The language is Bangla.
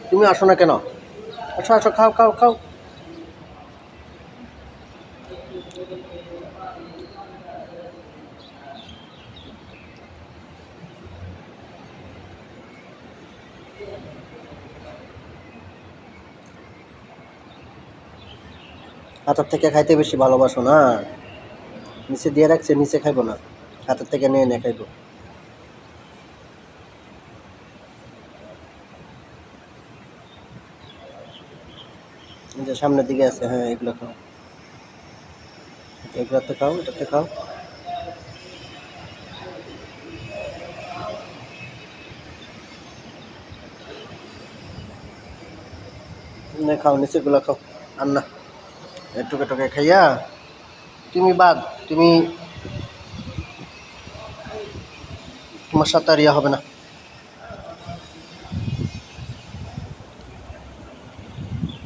তুমি আসো না কেন? আসো আসো, খাও খাও খাও। হাতের থেকে খাইতে বেশি ভালোবাসো না? নিচে দিয়ে রাখছে, নিচে খাইবো না, হাতের থেকে নিয়ে নিয়ে খাইবো। যে সামনের দিকে আছে, হ্যাঁ এগুলো খাও, এগুলোতে খাও, এটাতে খাও। খাও, নিচেগুলো খাও। আর না, টুকে টুকে খাইয়া তুমি বাদ, তুমি, তোমার সাথে আর ইয়া হবে না।